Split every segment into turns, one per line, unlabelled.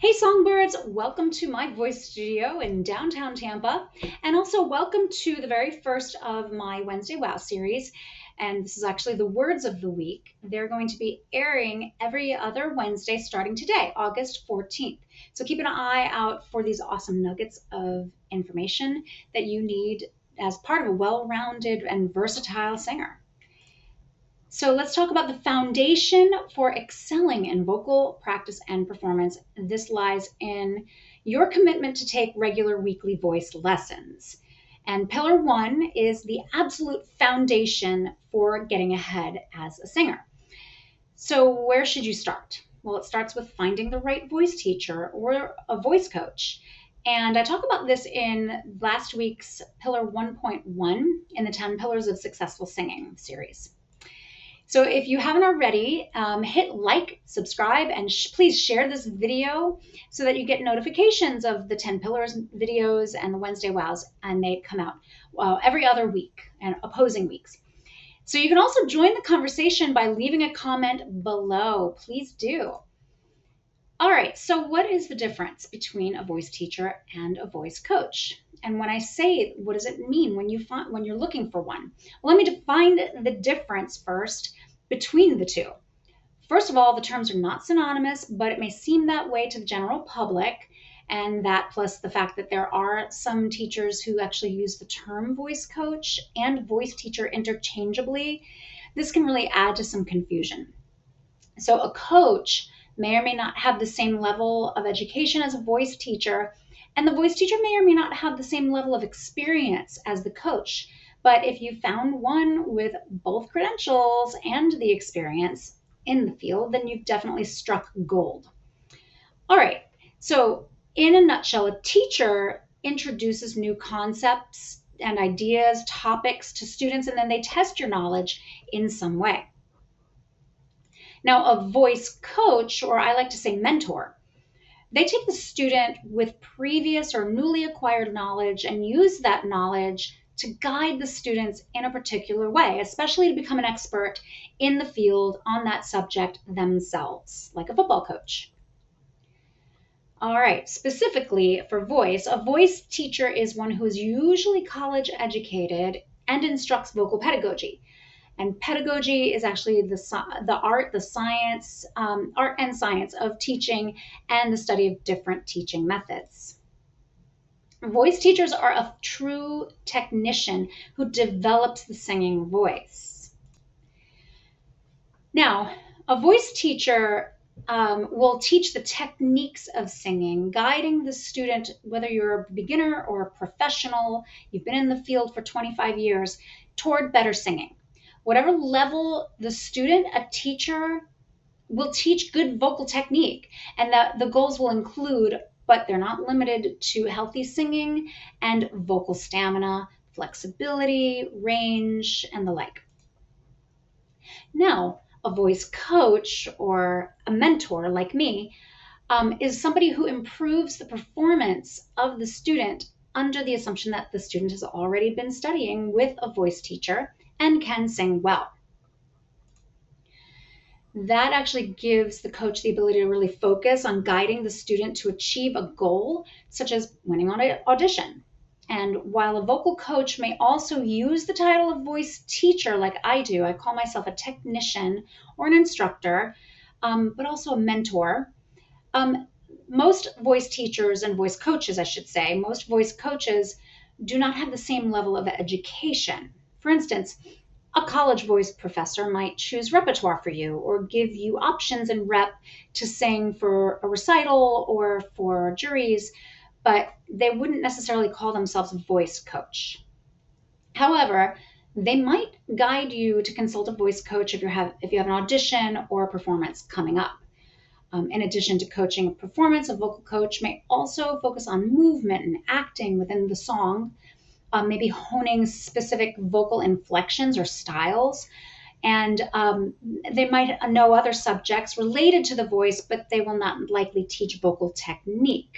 Hey Songbirds, welcome to my voice studio in downtown Tampa, and also welcome to the very first of my Wednesday Wow series. And this is actually the words of the week. They're going to be airing every other Wednesday starting today, August 14th. So keep an eye out for these awesome nuggets of information that you need as part of a well-rounded and versatile singer. So let's talk about the foundation for excelling in vocal practice and performance. This lies in your commitment to take regular weekly voice lessons. And pillar one is the absolute foundation for getting ahead as a singer. So where should you start? Well, it starts with finding the right voice teacher or a voice coach. And I talk about this in last week's pillar 1.1 in the 10 Pillars of Successful Singing series. So if you haven't already, hit like, subscribe, and please share this video so that you get notifications of the 10 Pillars videos and the Wednesday Wows, and they come out every other week and opposing weeks. So you can also join the conversation by leaving a comment below. Please do. All right, so what is the difference between a voice teacher and a voice coach? And when I say, what does it mean when you're looking for one? Well, let me define the difference first between the two. First of all, the terms are not synonymous, but it may seem that way to the general public. And that plus the fact that there are some teachers who actually use the term voice coach and voice teacher interchangeably, this can really add to some confusion. So a coach may or may not have the same level of education as a voice teacher, and the voice teacher may or may not have the same level of experience as the coach. But if you found one with both credentials and the experience in the field, then you've definitely struck gold. All right, so in a nutshell, a teacher introduces new concepts and ideas, topics to students, and then they test your knowledge in some way. Now, a voice coach, or I like to say mentor, they take the student with previous or newly acquired knowledge and use that knowledge to guide the students in a particular way, especially to become an expert in the field on that subject themselves, like a football coach. All right, specifically for voice, a voice teacher is one who is usually college educated and instructs vocal pedagogy. And pedagogy is actually the art, the science, art and science of teaching and the study of different teaching methods. Voice teachers are a true technician who develops the singing voice. Now, a voice teacher will teach the techniques of singing, guiding the student, whether you're a beginner or a professional, you've been in the field for 25 years, toward better singing. Whatever level the student, a teacher will teach good vocal technique, and that the goals will include, but they're not limited to, healthy singing and vocal stamina, flexibility, range, and the like. Now, a voice coach or a mentor like me is somebody who improves the performance of the student under the assumption that the student has already been studying with a voice teacher and can sing well. That actually gives the coach the ability to really focus on guiding the student to achieve a goal, such as winning on an audition. And while a vocal coach may also use the title of voice teacher like I do, I call myself a technician or an instructor, but also a mentor. Most voice teachers and voice coaches, I should say, most voice coaches do not have the same level of education. For instance, a college voice professor might choose repertoire for you or give you options in rep to sing for a recital or for juries, but they wouldn't necessarily call themselves a voice coach. However, they might guide you to consult a voice coach if you have an audition or a performance coming up. In addition to coaching a performance, a vocal coach may also focus on movement and acting within the song, maybe honing specific vocal inflections or styles. And they might know other subjects related to the voice, but they will not likely teach vocal technique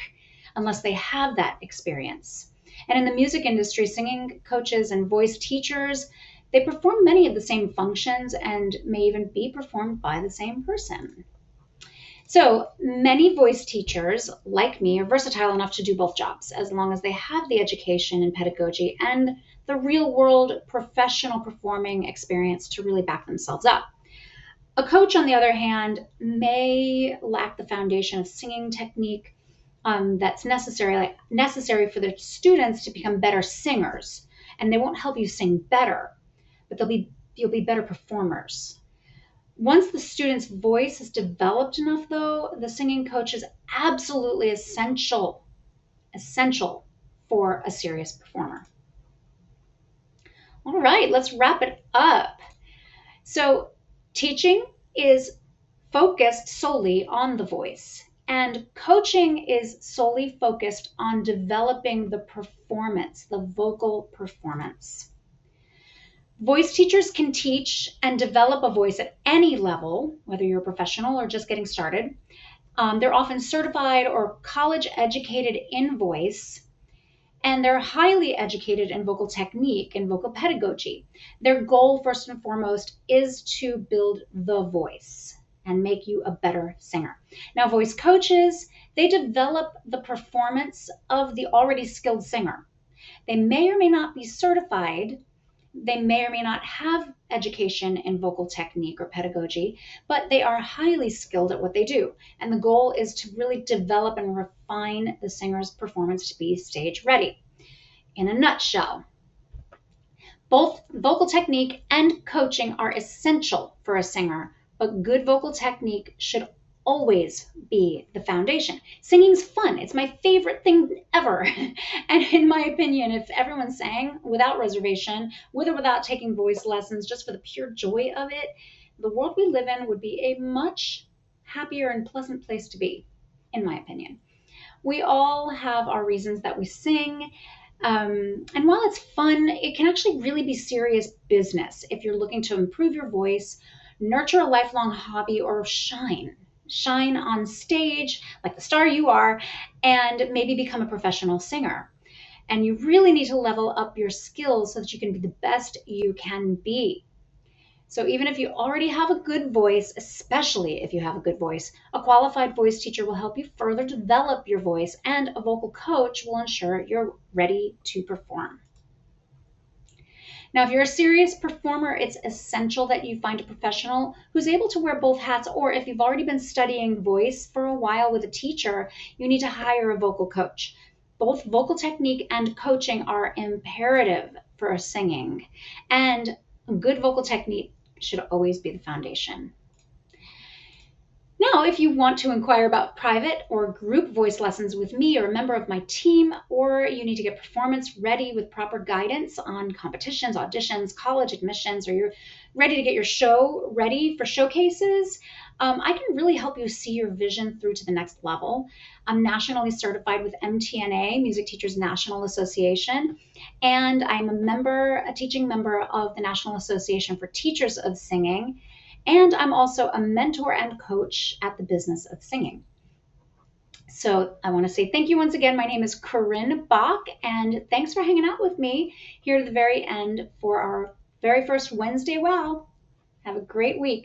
unless they have that experience. And in the music industry, singing coaches and voice teachers, they perform many of the same functions and may even be performed by the same person. So many voice teachers, like me, are versatile enough to do both jobs as long as they have the education in pedagogy and the real world professional performing experience to really back themselves up. A coach, on the other hand, may lack the foundation of singing technique that's necessary for their students to become better singers, and they won't help you sing better, but you'll be better performers. Once the student's voice is developed enough, though, the singing coach is absolutely essential for a serious performer. All right, let's wrap it up. So, teaching is focused solely on the voice, and coaching is solely focused on developing the performance, the vocal performance. Voice teachers can teach and develop a voice at any level, whether you're a professional or just getting started. They're often certified or college educated in voice, and they're highly educated in vocal technique and vocal pedagogy. Their goal, first and foremost, is to build the voice and make you a better singer. Now, voice coaches, they develop the performance of the already skilled singer. They may or may not be certified. They may or may not have education in vocal technique or pedagogy, but they are highly skilled at what they do. And the goal is to really develop and refine the singer's performance to be stage ready. In a nutshell, both vocal technique and coaching are essential for a singer, but good vocal technique should always be the foundation. Singing's fun. It's my favorite thing ever. And in my opinion, if everyone sang without reservation, with or without taking voice lessons, just for the pure joy of it, the world we live in would be a much happier and pleasant place to be, in my opinion. We all have our reasons that we sing. And while it's fun, it can actually really be serious business if you're looking to improve your voice, nurture a lifelong hobby, or shine on stage like the star you are, and maybe become a professional singer. And you really need to level up your skills so that you can be the best you can be. So even if you already have a good voice, especially if you have a good voice, a qualified voice teacher will help you further develop your voice, and a vocal coach will ensure you're ready to perform. Now, if you're a serious performer, it's essential that you find a professional who's able to wear both hats, or if you've already been studying voice for a while with a teacher, you need to hire a vocal coach. Both vocal technique and coaching are imperative for singing, and good vocal technique should always be the foundation. Now, if you want to inquire about private or group voice lessons with me or a member of my team, or you need to get performance ready with proper guidance on competitions, auditions, college admissions, or you're ready to get your show ready for showcases, I can really help you see your vision through to the next level. I'm nationally certified with MTNA, Music Teachers National Association, and I'm a teaching member of the National Association for Teachers of Singing. And I'm also a mentor and coach at the Business of Singing. So I want to say thank you once again. My name is Corinne Bach, and thanks for hanging out with me here at the very end for our very first Wednesday Wow. Have a great week.